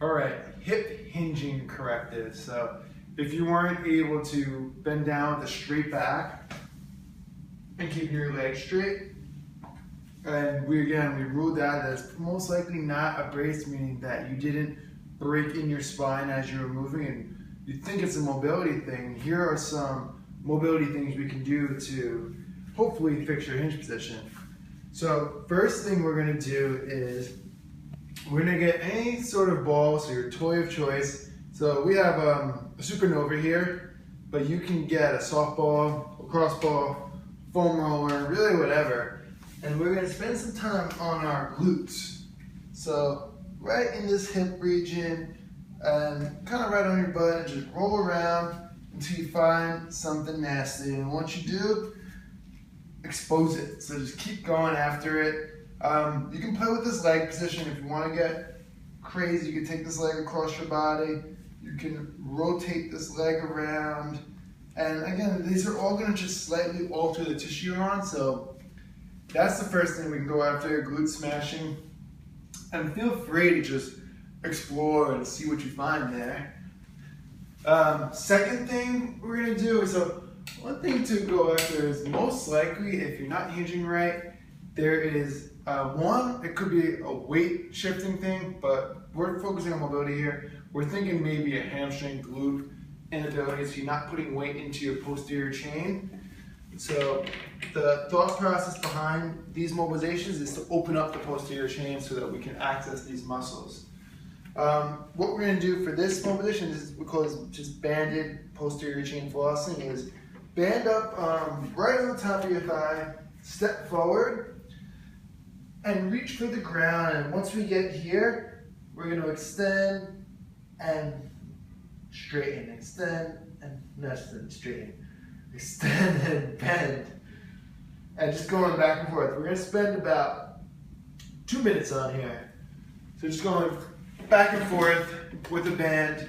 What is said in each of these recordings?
All right, hip hinging corrective. So if you weren't able to bend down with a straight back and keep your legs straight, and we ruled out that it's most likely not a brace, meaning that you didn't break in your spine as you were moving and you think it's a mobility thing. Here are some mobility things we can do to hopefully fix your hinge position. So first thing we're gonna do is we're gonna get any sort of ball, so your toy of choice. So we have a Supernova here, but you can get a softball, a crossball, foam roller, really whatever. And we're gonna spend some time on our glutes. So right in this hip region, and kind of right on your butt, and just roll around until you find something nasty. And once you do, expose it. So just keep going after it. You can play with this leg position if you want to get crazy. You can take this leg across your body. You can rotate this leg around. And again, these are all going to just slightly alter the tissue you're on. So that's the first thing we can go after, glute smashing. And feel free to just explore and see what you find there. Second thing we're going to do is, so one thing to go after is most likely if you're not hinging right, there is one, it could be a weight shifting thing, but we're focusing on mobility here. We're thinking maybe a hamstring glute inability, so you're not putting weight into your posterior chain. So the thought process behind these mobilizations is to open up the posterior chain so that we can access these muscles. What we're going to do for this mobilization is because just banded posterior chain flossing is band up right on the top of your thigh, step forward, and reach for the ground. And once we get here, we're going to extend and straighten, extend and straighten, extend and bend, and just going back and forth. We're going to spend about 2 minutes on here. So just going back and forth with the band.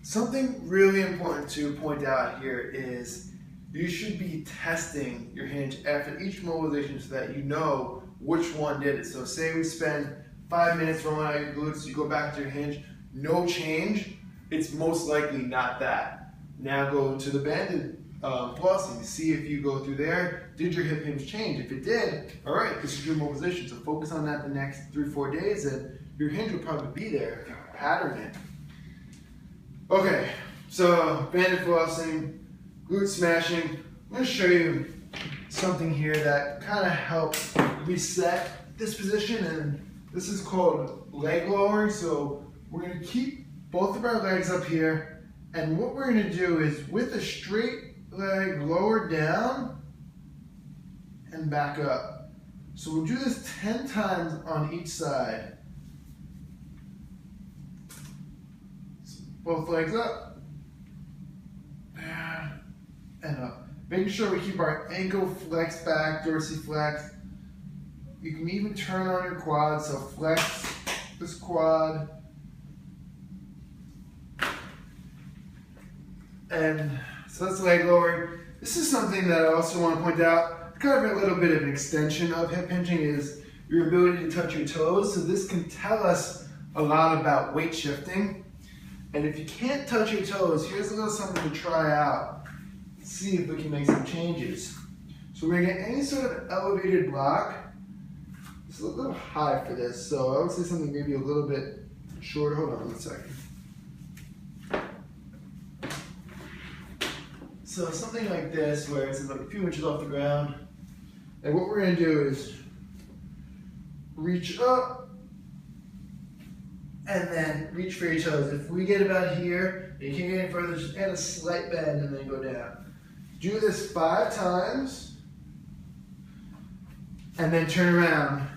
Something really important to point out here is you should be testing your hinge after each mobilization so that you know which one did it. So say we spend 5 minutes rolling out your glutes, you go back to your hinge, no change, it's most likely not that. Now go to the banded flossing, see if you go through there, did your hip hinge change? If it did, all right, this is your mobilization. So focus on that the next 3-4 days and your hinge will probably be there if you pattern it. Okay, so banded flossing, glute smashing. I'm going to show you something here that kind of helps reset this position, and this is called leg lowering. So we're going to keep both of our legs up here, and what we're going to do is with a straight leg lower down and back up. So we'll do this 10 times on each side. So both legs up and up. Making sure we keep our ankle flexed back, dorsiflex. You can even turn on your quad, so flex this quad. And so that's leg lowering. This is something that I also want to point out. Kind of a little bit of an extension of hip hinging is your ability to touch your toes. So this can tell us a lot about weight shifting. And if you can't touch your toes, here's a little something to try out. See if we can make some changes. So we're gonna get any sort of elevated block. It's a little high for this, so I would say something maybe a little bit shorter. Hold on 1 second. So something like this, where it's like a few inches off the ground. And what we're gonna do is reach up and then reach for your toes. If we get about here, and you can't get any further, just add a slight bend and then go down. Do this 5 times, and then turn around.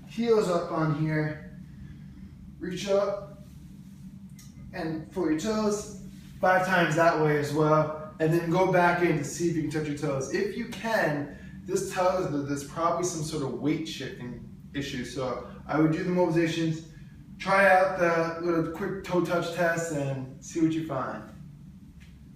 Heels up on here, reach up, and for your toes, 5 times that way as well, and then go back in to see if you can touch your toes. If you can, this tells us that there's probably some sort of weight shifting issue. So I would do the mobilizations, try out the little quick toe touch test, and see what you find.